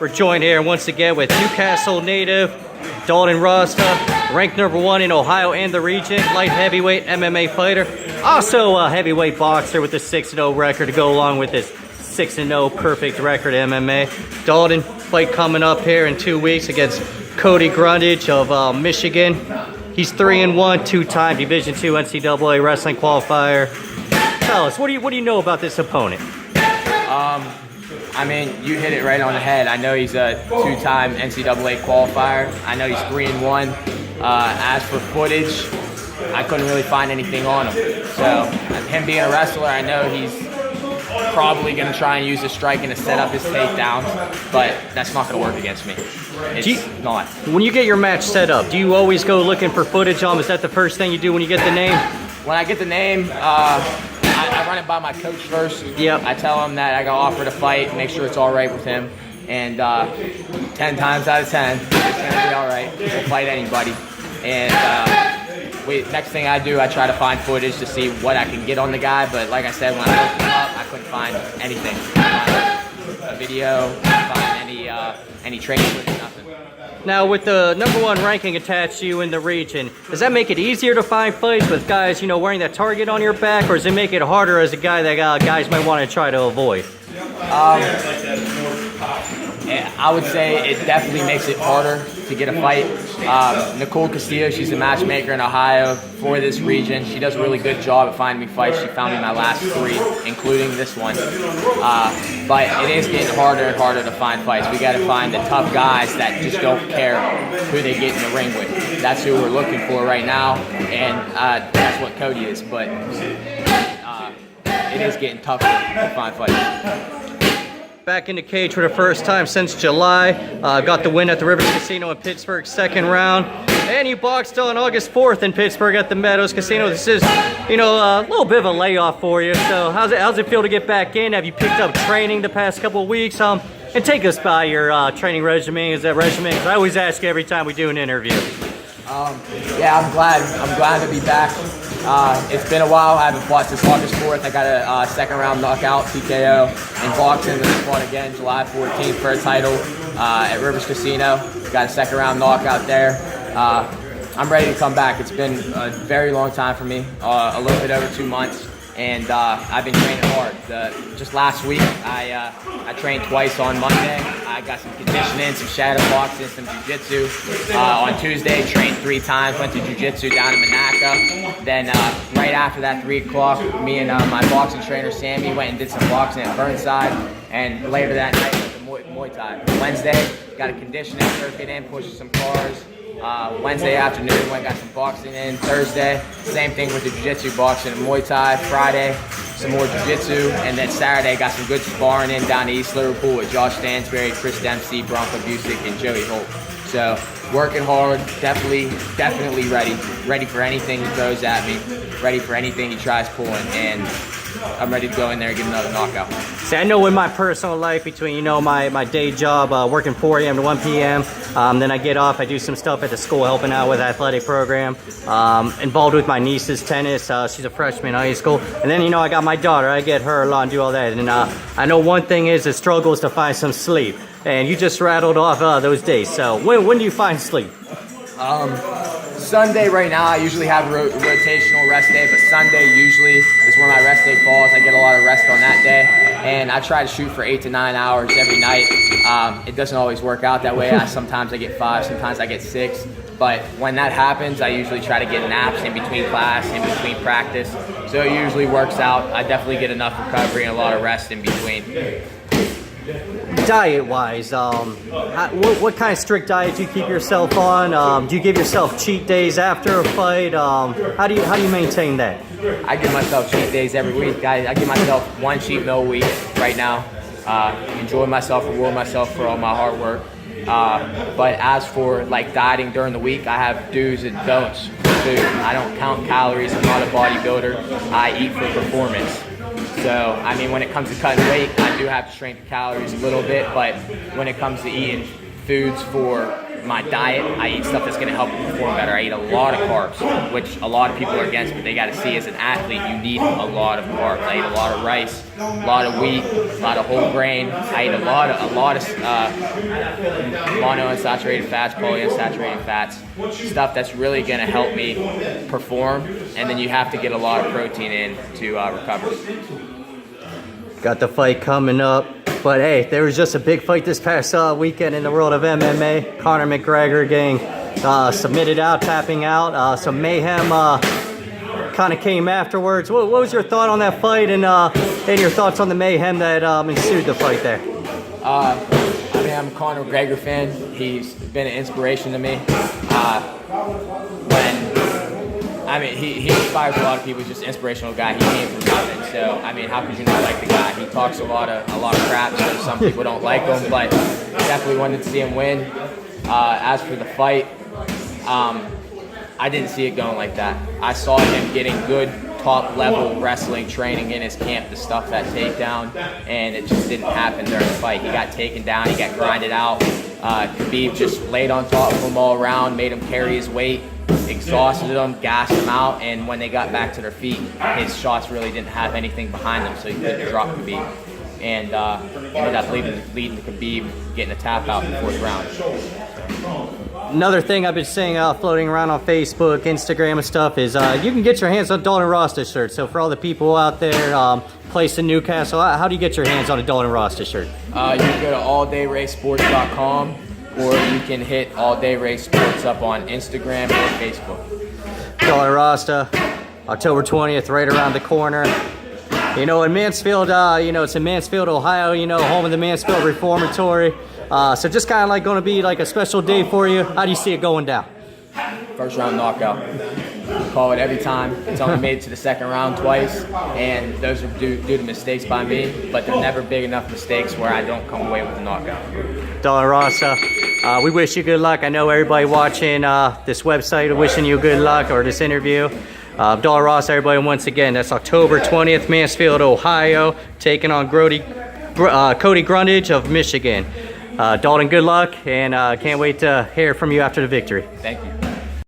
We're joined here once again with Newcastle native Dalton Rosta, ranked #1 in Ohio and the region, light heavyweight MMA fighter, also a heavyweight boxer with a 6-0 record to go along with his 6-0 perfect record in MMA. Dalton, fight coming up here in 2 weeks against Cody Grundage of Michigan. He's 3-1, two-time Division II NCAA wrestling qualifier. Tell us, what do you know about this opponent? I mean, you hit it right on the head. I know he's a two-time NCAA qualifier. I know he's 3-1. As for footage, I couldn't really find anything on him. So, him being a wrestler, I know he's probably going to try and use his striking to set up his takedowns, but that's not going to work against me. It's not. When you get your match set up, do you always go looking for footage on him? Is that the first thing you do when you get the name? When I get the name, I run it by my coach first. Yep. I tell him that I got offered a fight, make sure it's all right with him, and 10 times out of 10, it's gonna be all right. He'll fight anybody. And next thing I do, I try to find footage to see what I can get on the guy. But like I said, when I looked him up, I couldn't find anything. A video, couldn't find any training footage, nothing. Now, with the #1 ranking attached to you in the region, does that make it easier to find fights with guys, wearing that target on your back, or does it make it harder as a guy that guys might want to try to avoid? I would say it definitely makes it harder to get a fight. Nicole Castillo, she's a matchmaker in Ohio for this region. She does a really good job at finding me fights. She found me my last 3, including this one. But it is getting harder and harder to find fights. We got to find the tough guys that just don't care who they get in the ring with. That's who we're looking for right now, and that's what Cody is. But it is getting tougher to find fights. Back in the cage for the first time since July. Got the win at the Rivers Casino in Pittsburgh, 2nd round. And you boxed on August 4th in Pittsburgh at the Meadows Casino. This is, a little bit of a layoff for you. So how's it feel to get back in? Have you picked up training the past couple of weeks? And take us by your training regimen. Is that regimen? Because I always ask every time we do an interview. Yeah, I'm glad to be back. It's been a while. I haven't fought since August 4th. I got a 2nd round knockout, TKO, in boxing. And then fought again July 14th for a title at Rivers Casino. Got a 2nd round knockout there. I'm ready to come back. It's been a very long time for me, a little bit over 2 months. And I've been training hard. Just last week, I trained twice on Monday. I got some conditioning, some shadow boxing, some jiu-jitsu. On Tuesday, trained 3 times, went to jiu-jitsu down in Monaco. Then right after that, 3 o'clock, me and my boxing trainer, Sammy, went and did some boxing at Burnside. And later that night, went to Muay Thai. Wednesday, got a conditioning circuit in, pushing some cars. Wednesday afternoon, went got some boxing in. Thursday, same thing with the jiu-jitsu, boxing and Muay Thai. Friday, some more jiu-jitsu, and then Saturday got some good sparring in down to East Liverpool with Josh Stansberry, Chris Dempsey, Bronco Busick, and Joey Holt. So working hard, definitely ready for anything he throws at me, ready for anything he tries pulling, and I'm ready to go in there and get another knockout. See, I know in my personal life, between my day job, working 4 a.m. to 1 p.m., then I get off, I do some stuff at the school, helping out with the athletic program, involved with my niece's tennis. She's a freshman in high school, and then I got my daughter. I get her along, do all that, and I know one thing is the struggle is to find some sleep, and you just rattled off those days. So when do you find sleep? Sunday right now, I usually have a rotational rest day, but Sunday usually is where my rest day falls. I get a lot of rest on that day, and I try to shoot for 8 to 9 hours every night. It doesn't always work out that way. Sometimes I get 5, sometimes I get 6, but when that happens, I usually try to get naps in between class, in between practice, so it usually works out. I definitely get enough recovery and a lot of rest in between. Diet-wise, what kind of strict diet do you keep yourself on? Do you give yourself cheat days after a fight? How do you maintain that? I give myself cheat days every week. I give myself 1 cheat meal a week right now. Enjoy myself, reward myself for all my hard work. But as for dieting during the week, I have do's and don'ts for food. I don't count calories. I'm not a bodybuilder. I eat for performance. So, I mean, when it comes to cutting weight, I do have to shrink the calories a little bit, but when it comes to eating foods for my diet, I eat stuff that's going to help me perform better. I eat a lot of carbs, which a lot of people are against, but they got to see as an athlete, you need a lot of carbs. I eat a lot of rice, a lot of wheat, a lot of whole grain. I eat a lot of monounsaturated fats, polyunsaturated fats, stuff that's really going to help me perform. And then you have to get a lot of protein in to recover. Got the fight coming up. But hey, there was just a big fight this past weekend in the world of MMA. Conor McGregor getting submitted out, tapping out. Some mayhem kind of came afterwards. What was your thought on that fight and your thoughts on the mayhem that ensued the fight there? I'm a Conor McGregor fan. He's been an inspiration to me. He inspires a lot of people. He's just an inspirational guy. He came from nothing. So, how could you not like the guy? He talks a lot of crap, so some people don't like him, but definitely wanted to see him win. As for the fight, I didn't see it going like that. I saw him getting good top-level wrestling training in his camp to stuff that takedown, and it just didn't happen during the fight. He got taken down. He got grinded out. Khabib just laid on top of him all around, made him carry his weight, exhausted them, gassed them out, and when they got back to their feet, his shots really didn't have anything behind them, so he couldn't drop Khabib. And ended up leading to Khabib getting a tap out in the 4th round. Another thing I've been seeing floating around on Facebook, Instagram and stuff is you can get your hands on Dalton Rosta shirt. So for all the people out there placed in Newcastle, how do you get your hands on a Dalton Rosta shirt? You can go to alldayracesports.com, or you can hit All Day Race Sports up on Instagram or Facebook. Dalton Rosta, October 20th, right around the corner. In Mansfield, it's in Mansfield, Ohio, home of the Mansfield Reformatory. So just kind of like going to be like a special day for you. How do you see it going down? 1st round knockout. Call it every time. It's only made it to the 2nd round twice, and those are due to mistakes by me, but they're never big enough mistakes where I don't come away with a knockout. Dalton Rosta, we wish you good luck. I know everybody watching this website are wishing you good luck, or this interview. Dalton Rosta, everybody, once again, that's October 20th, Mansfield, Ohio, taking on Cody Grundage of Michigan. Dalton, good luck, and can't wait to hear from you after the victory. Thank you.